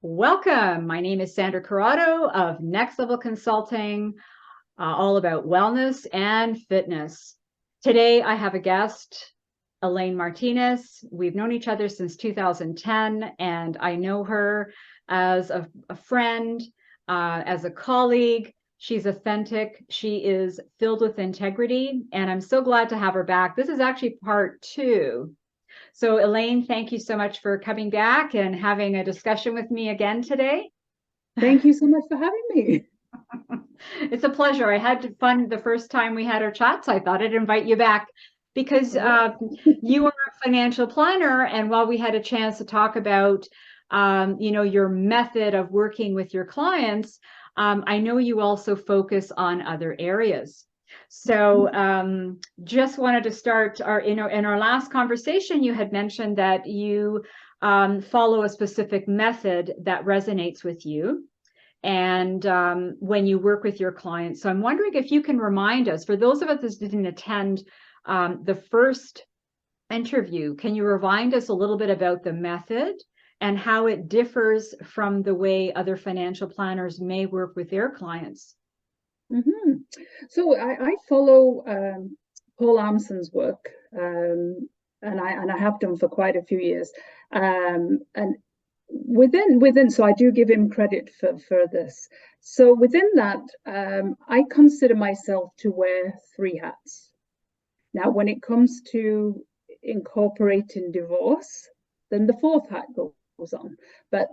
Welcome. My name is Sandra Corrado of Next Level Consulting, all about wellness and fitness. Today, I have a guest, Elaine Martinez. We've known each other since 2010, and I know her as a friend, as a colleague. She's authentic. She is filled with integrity, and I'm so glad to have her back. This is actually part 2. So Elaine, thank you so much for coming back and having a discussion with me again today. Thank you so much for having me. It's a pleasure. I had fun the first time we had our chats. I thought I'd invite you back because you are a financial planner. And while we had a chance to talk about, your method of working with your clients, I know you also focus on other areas. So just wanted to start in our last conversation, you had mentioned that you follow a specific method that resonates with you and when you work with your clients. So I'm wondering if you can remind us, for those of us that didn't attend the first interview, can you remind us a little bit about the method and how it differs from the way other financial planners may work with their clients? Mm-hmm. So I follow Paul Armson's work, and I have done for quite a few years. And within, so I do give him credit for this. So within that, I consider myself to wear 3 hats. Now, when it comes to incorporating divorce, then the 4th hat goes on. But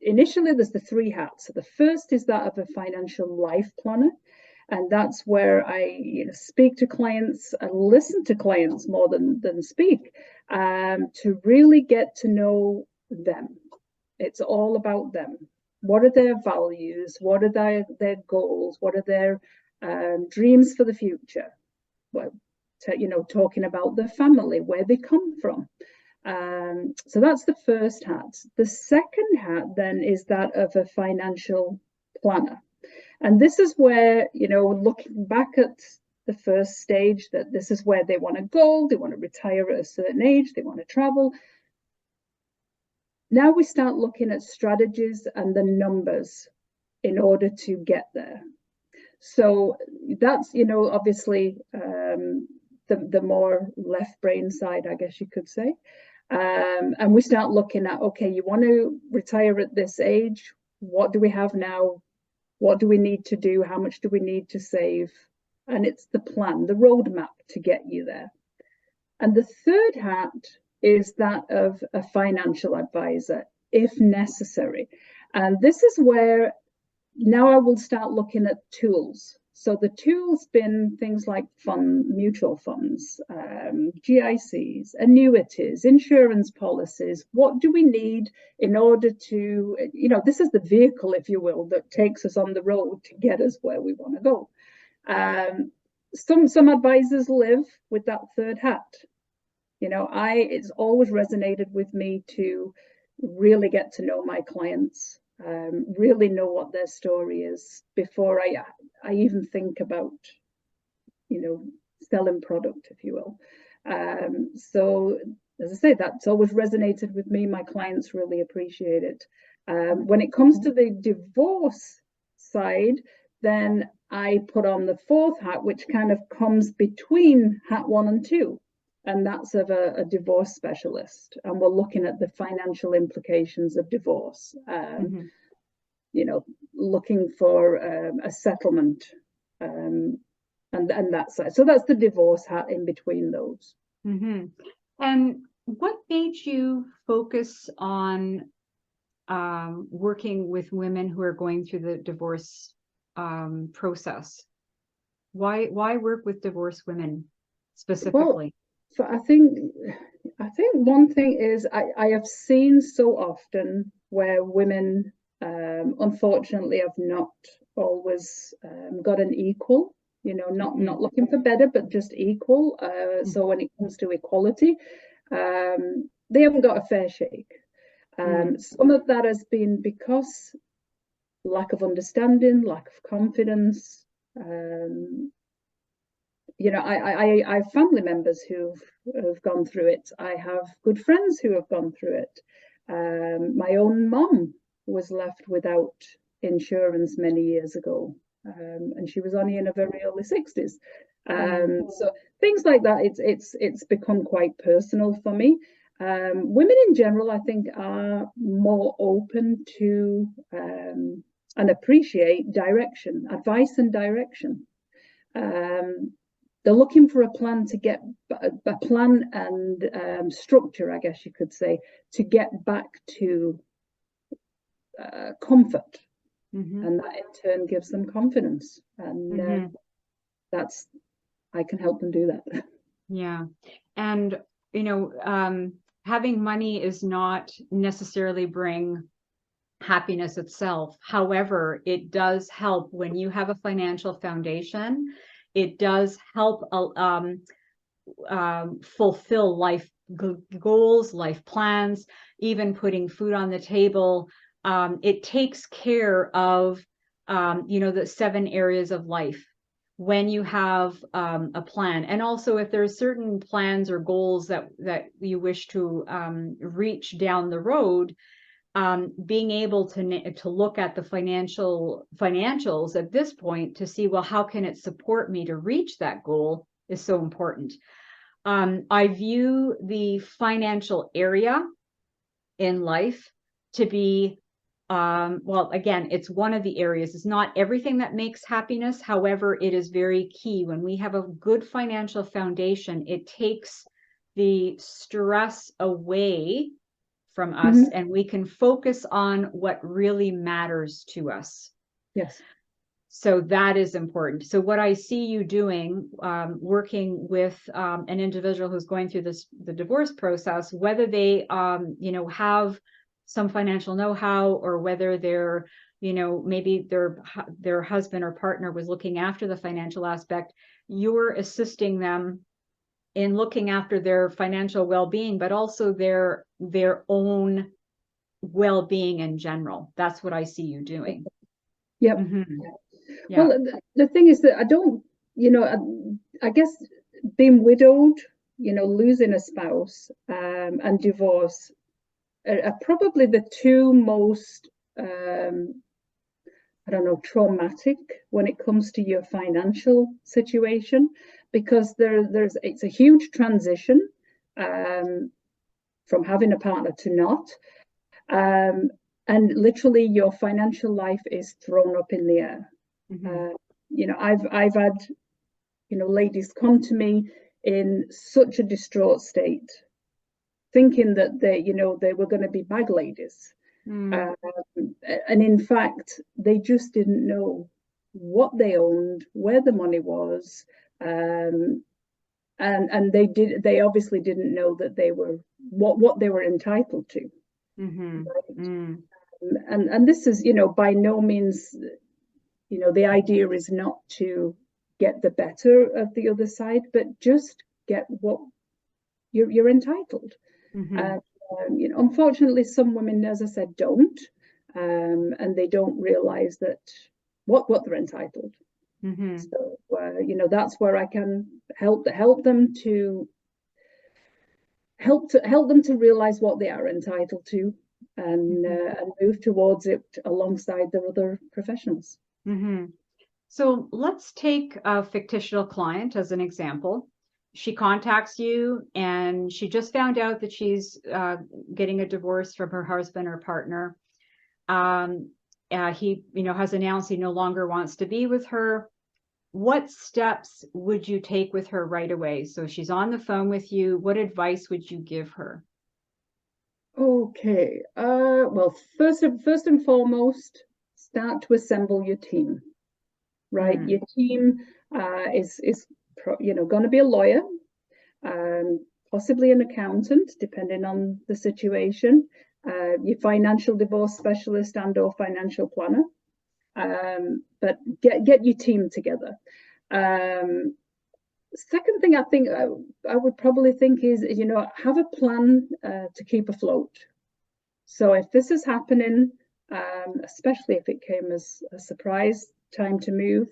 initially, there's the 3 hats. So the first is that of a financial life planner. And that's where I speak to clients and listen to clients more than speak, to really get to know them. It's all about them. What are their values? What are their goals? What are their dreams for the future? Well, talking about their family, where they come from. So that's the first hat. The second hat then is that of a financial planner. And this is where, looking back at the first stage, that this is where they want to go, they want to retire at a certain age, they want to travel. Now we start looking at strategies and the numbers in order to get there. So that's, obviously the more left brain side, I guess you could say. And we start looking at, okay, you want to retire at this age. What do we have now? What do we need to do? How much do we need to save? And it's the plan, the roadmap to get you there. And the third hat is that of a financial advisor, if necessary. And this is where now I will start looking at tools. So the tools been things like mutual funds, GICs, annuities, insurance policies. What do we need in order to, this is the vehicle, if you will, that takes us on the road to get us where we want to go. Some advisors live with that third hat. It's always resonated with me to really get to know my clients. Really know what their story is before I even think about, selling product, if you will. So as I say, that's always resonated with me. My clients really appreciate it. When it comes to the divorce side, then I put on the 4th hat, which kind of comes between hat 1 and 2. And that's of a divorce specialist. And we're looking at the financial implications of divorce, looking for a settlement and that side. So that's the divorce hat in between those. And what made you focus on working with women who are going through the divorce process? Why work with divorced women specifically? So I think one thing is I have seen so often where women unfortunately have not always got an equal, not looking for better, but just equal. So when it comes to equality, they haven't got a fair shake. Some of that has been because lack of understanding, lack of confidence. I have family members who have gone through it. I have good friends who have gone through it. My own mom was left without insurance many years ago, and she was only in her very early 60s. So things like that, it's become quite personal for me. Women in general, I think, are more open to and appreciate direction, advice and direction. They're looking for a plan to get a plan and structure, I guess you could say, to get back to comfort, and that in turn gives them confidence, and that's, I can help them do that. Yeah. And having money is not necessarily bring happiness itself. However, it does help when you have a financial foundation. It does help fulfill life goals, life plans, even putting food on the table. It takes care of, the 7 areas of life when you have a plan. And also if there's certain plans or goals that you wish to reach down the road, being able to look at the financials at this point to see, well, how can it support me to reach that goal is so important. I view the financial area in life to be, well, again, it's one of the areas. It's not everything that makes happiness. However, it is very key. When we have a good financial foundation, it takes the stress away from us, and we can focus on what really matters to us. Yes. So that is important. So what I see you doing, working with an individual who's going through the divorce process, whether they, have some financial know-how, or whether they're, maybe their husband or partner was looking after the financial aspect, you're assisting them in looking after their financial well-being, but also their own well-being in general. That's what I see you doing. Yep. Yeah. Well, the thing is that I don't, I guess being widowed, losing a spouse, and divorce are probably the 2 most, traumatic when it comes to your financial situation, because it's a huge transition from having a partner to not, and literally your financial life is thrown up in the air. I've had ladies come to me in such a distraught state, thinking that they were going to be bag ladies. And in fact, they just didn't know what they owned, where the money was, and they obviously didn't know that they were what they were entitled to. Right? And this is, by no means, the idea is not to get the better of the other side, but just get what you're entitled. Unfortunately, some women, as I said, don't, and they don't realize that what they're entitled. So, that's where I can help them to realize what they are entitled to, and move towards it alongside their other professionals. So let's take a fictional client as an example. She contacts you and she just found out that she's getting a divorce from her husband or partner. He, has announced he no longer wants to be with her. What steps would you take with her right away? So she's on the phone with you. What advice would you give her? Okay. Well, first and foremost, start to assemble your team. Right. Your team is going to be a lawyer, possibly an accountant, depending on the situation, your financial divorce specialist and or financial planner. But get your team together. Second thing I think I would probably think is, have a plan to keep afloat. So if this is happening, especially if it came as a surprise time to move,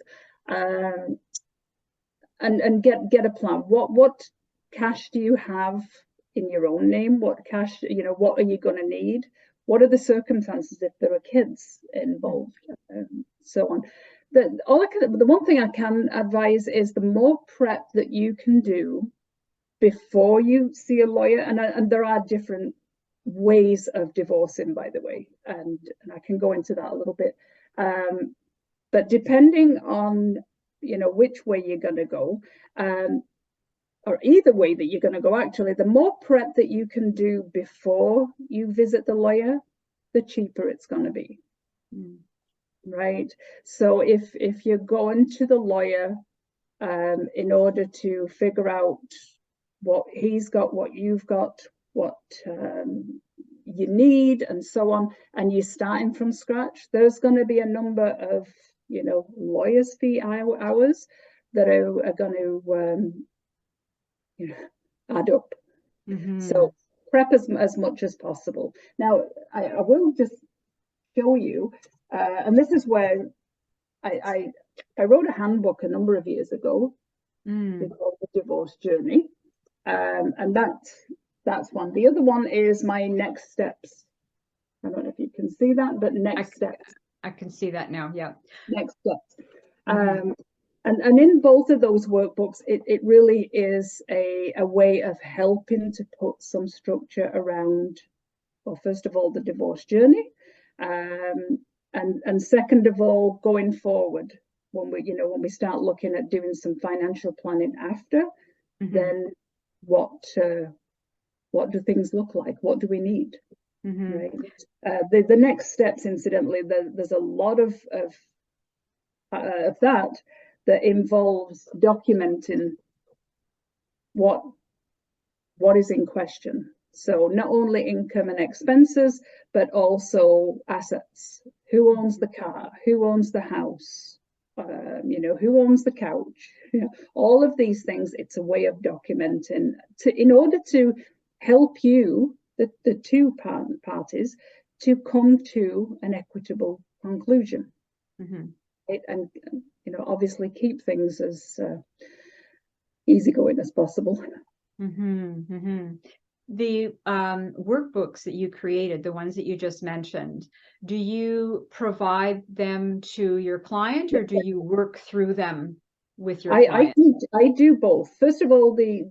and get a plan. What cash do you have in your own name? What cash, what are you going to need? what are the circumstances if there are kids involved, so on. The one thing I can advise is the more prep that you can do before you see a lawyer, and there are different ways of divorcing, by the way, and I can go into that a little bit. But depending on, which way you're going to go, or either way that you're going to go, actually, the more prep that you can do before you visit the lawyer, the cheaper it's going to be. Right? So if you're going to the lawyer in order to figure out what he's got, what you've got, what you need, and so on, and you're starting from scratch, there's going to be a number of lawyers' fee hours that are going to add up. So prep as much as possible. Now I will just show you, and this is where I wrote a handbook a number of years ago called The Divorce Journey, and that's one. The other one is my next steps. I don't know if you can see that, but next steps. I can see that now. Yeah. Next steps. And in both of those workbooks, it really is a way of helping to put some structure around, well, first of all, the divorce journey, and second of all, going forward, when we start looking at doing some financial planning after, then what do things look like? What do we need? Right? The next steps, incidentally, there's a lot of that involves documenting what is in question. So not only income and expenses, but also assets. Who owns the car? Who owns the house? Who owns the couch? All of these things, it's a way of documenting in order to help you, the two parties, to come to an equitable conclusion. And obviously keep things as easygoing as possible. The workbooks that you created, the ones that you just mentioned, do you provide them to your client, or do you work through them with your client? I do both. First of all, the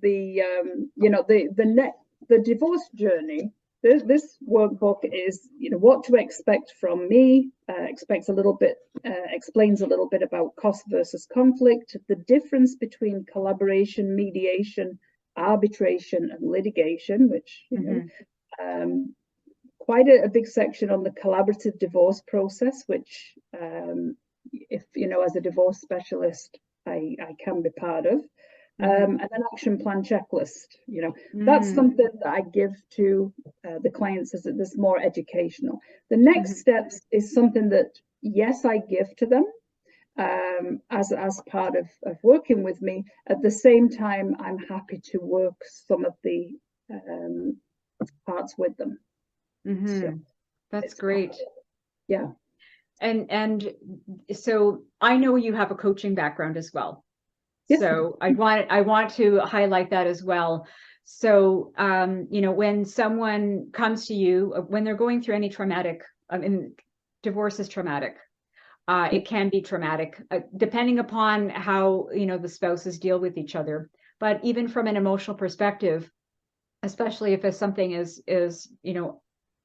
divorce journey. This workbook is, what to expect from me. Explains a little bit about cost versus conflict, the difference between collaboration, mediation, arbitration, and litigation, which quite a big section on the collaborative divorce process, which if as a divorce specialist I can be part of. And an action plan checklist, that's something that I give to the clients as this more educational. The next steps is something that, yes, I give to them as part of working with me. At the same time, I'm happy to work some of the parts with them. So that's great. Yeah. And so I know you have a coaching background as well. Yes. So I want to highlight that as well. So, when someone comes to you, when they're going through any traumatic, divorce is traumatic. It can be traumatic, depending upon how, the spouses deal with each other. But even from an emotional perspective, especially if something is,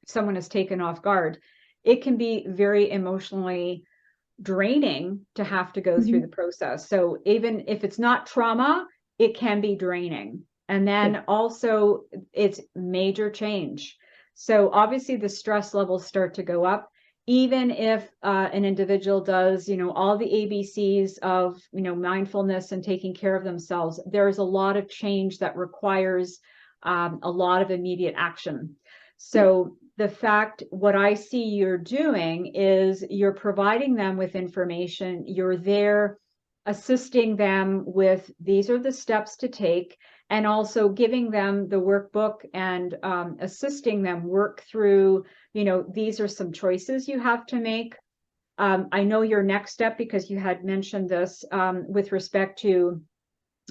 someone is taken off guard, it can be very emotionally draining to have to go through the process. So even if it's not trauma, it can be draining. And then also it's major change. So obviously the stress levels start to go up, even if an individual does, all the ABCs of, mindfulness and taking care of themselves. There's a lot of change that requires a lot of immediate action. So what I see you're doing is you're providing them with information. You're there assisting them with, these are the steps to take, and also giving them the workbook and assisting them work through, these are some choices you have to make. I know your next step, because you had mentioned this with respect to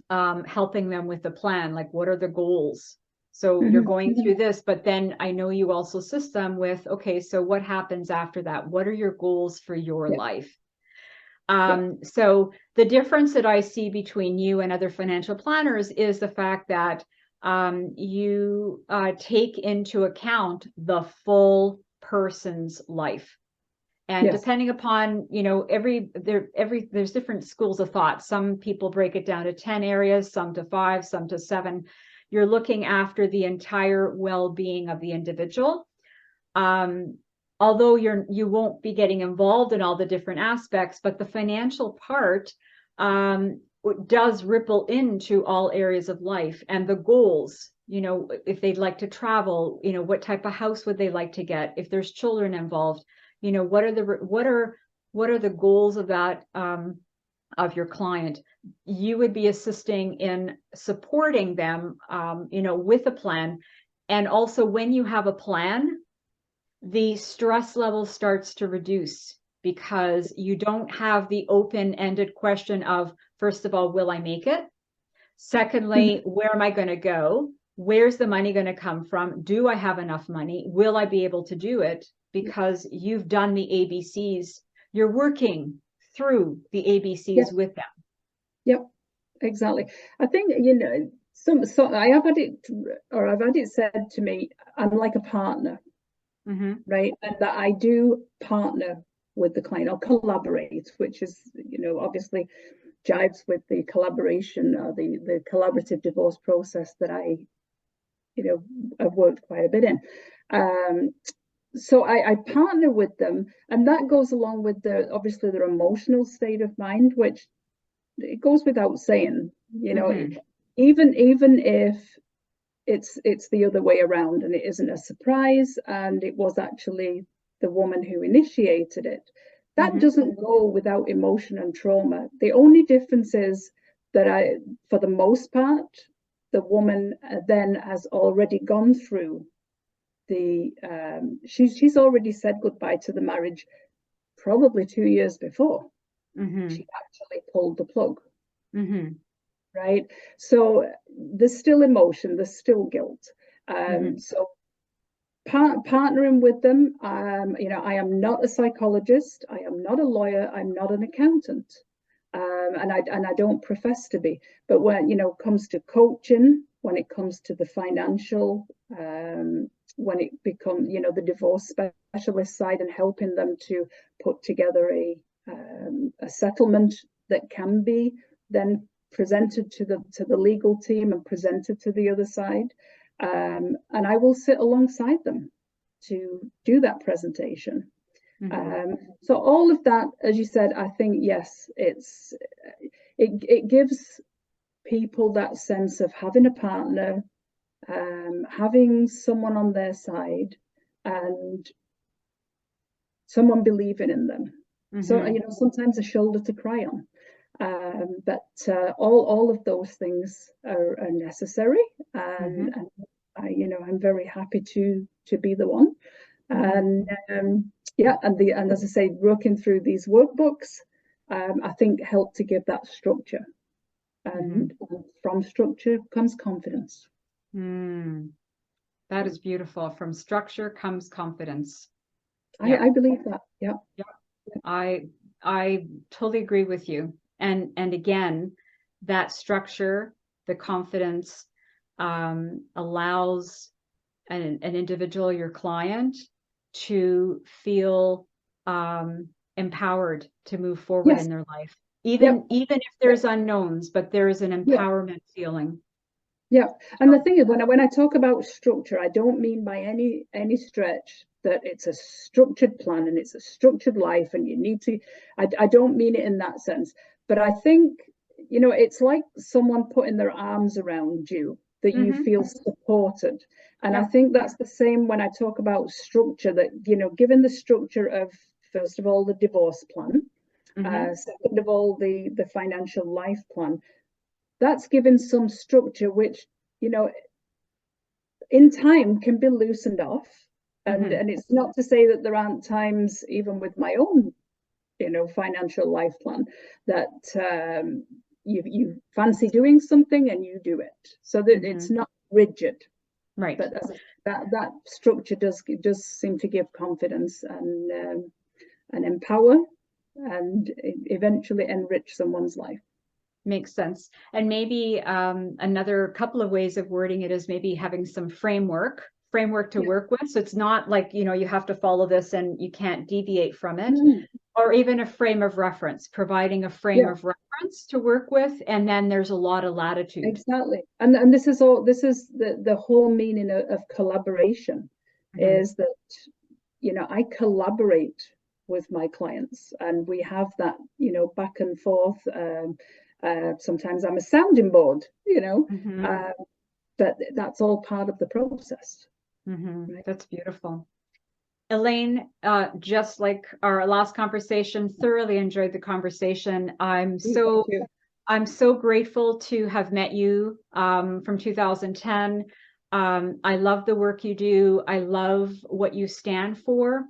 helping them with the plan, like what are the goals? So you're going through this, but then I know you also assist them with, okay, so what happens after that? What are your goals for your life? So the difference that I see between you and other financial planners is the fact that you take into account the full person's life. And depending upon, you know, there's different schools of thought. Some people break it down to 10 areas, some to 5, some to 7. You're looking after the entire well-being of the individual. Although you won't be getting involved in all the different aspects, but the financial part does ripple into all areas of life, and the goals, you know, if they'd like to travel, you know, what type of house would they like to get? If there's children involved, you know, what are the goals of that of your client? You would be assisting in supporting them, you know, with a plan. And also when you have a plan, the stress level starts to reduce because you don't have the open-ended question of, first of all, will I make it? Secondly, where am I going to go? Where's the money going to come from? Do I have enough money? Will I be able to do it? Because you've done the ABCs. You're working through the ABCs with them. Yep, exactly. I think, you know, so I've had it said to me, I'm like a partner. Right, and that I do partner with the client or collaborate, which is, you know, obviously jives with the collaboration or the collaborative divorce process that I, you know, I've worked quite a bit in. So I partner with them, and that goes along with obviously their emotional state of mind, which it goes without saying, you know, even if it's the other way around and it isn't a surprise and it was actually the woman who initiated it, that doesn't go without emotion and trauma. The only difference is that for the most part, the woman then has already gone through she's already said goodbye to the marriage probably 2 years before she actually pulled the plug. Right, so there's still emotion, there's still guilt. So partnering with them, you know, I am not a psychologist, I am not a lawyer, I'm not an accountant, and I don't profess to be. But when, you know, it comes to coaching, when it comes to the financial, when it becomes, you know, the divorce specialist side and helping them to put together a settlement that can be then presented to the legal team and presented to the other side, and I will sit alongside them to do that presentation. So all of that, as you said, I think yes, it gives people that sense of having a partner, having someone on their side, and someone believing in them. So, you know, sometimes a shoulder to cry on. But all of those things are necessary, and you know, I'm very happy to be the one. And and as I say, working through these workbooks, I think help to give that structure, and from structure comes confidence. That is beautiful. From structure comes confidence. I believe that. Yeah. I totally agree with you. And again, that structure, the confidence, allows an individual, your client, to feel empowered to move forward in their life, even if there's unknowns, but there is an empowerment feeling. Yeah, and the thing is, when I talk about structure, I don't mean by any stretch that it's a structured plan and it's a structured life and you need to. I don't mean it in that sense. But I think, you know, it's like someone putting their arms around you, that you feel supported. And I think that's the same when I talk about structure, that, you know, given the structure of, first of all, the divorce plan, second of all, the financial life plan, that's given some structure which, you know, in time can be loosened off. And it's not to say that there aren't times, even with my own, you know, financial life plan, that you fancy doing something and you do it, so that it's not rigid. Right. But that structure does seem to give confidence and empower and eventually enrich someone's life. Makes sense. And maybe another couple of ways of wording it is maybe having some framework to work with. So it's not like, you have to follow this and you can't deviate from it. Or even a frame of reference, providing a frame of reference to work with, and then there's a lot of latitude. Exactly. And this is the whole meaning of collaboration, is that, I collaborate with my clients and we have that, back and forth. Sometimes I'm a sounding board, but that's all part of the process. Right? That's beautiful. Elaine, just like our last conversation, thoroughly enjoyed the conversation. I'm so grateful to have met you from 2010. I love the work you do. I love what you stand for.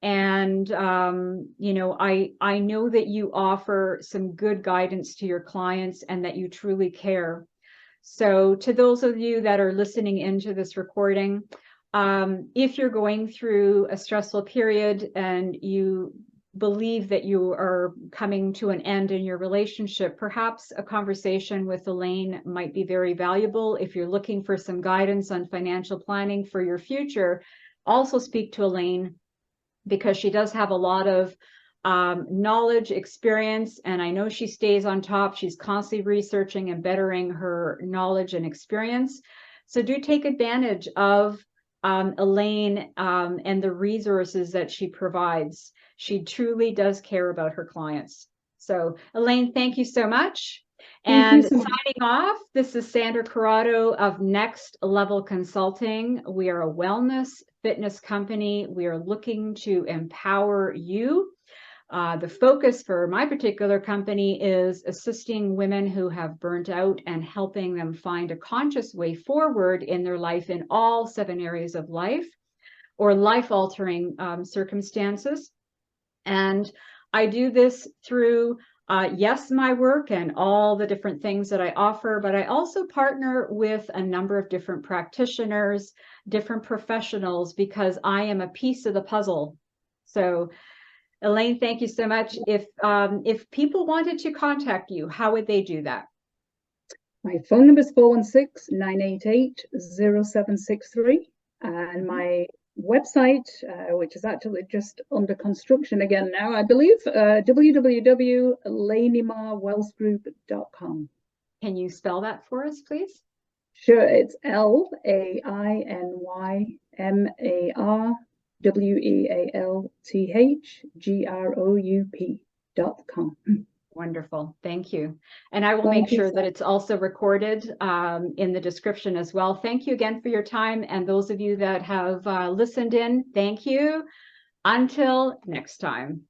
And, I know that you offer some good guidance to your clients and that you truly care. So to those of you that are listening into this recording, if you're going through a stressful period and you believe that you are coming to an end in your relationship, perhaps a conversation with Elaine might be very valuable. If you're looking for some guidance on financial planning for your future, also speak to Elaine, because she does have a lot of knowledge, experience, and I know she stays on top. She's constantly researching and bettering her knowledge and experience. So do take advantage of Elaine and the resources that she provides. She truly does care about her clients. So Elaine, thank you so much. And signing off, this is Sandra Corrado of Next Level Consulting. We are a wellness fitness company. We are looking to empower you. The focus for my particular company is assisting women who have burnt out and helping them find a conscious way forward in their life in all 7 areas of life or life-altering circumstances. And I do this through my work and all the different things that I offer, but I also partner with a number of different practitioners, different professionals, because I am a piece of the puzzle. So Elaine, thank you so much. If people wanted to contact you, how would they do that? My phone number is 416-988-0763, and my website, which is actually just under construction again now, I believe, www.laineymarwealthgroup.com. Can you spell that for us, please? Sure, it's LAINYMARWEALTHGROUP.com. Wonderful. Thank you. And I will make sure that it's also recorded in the description as well. Thank you again for your time. And those of you that have listened in, thank you. Until next time.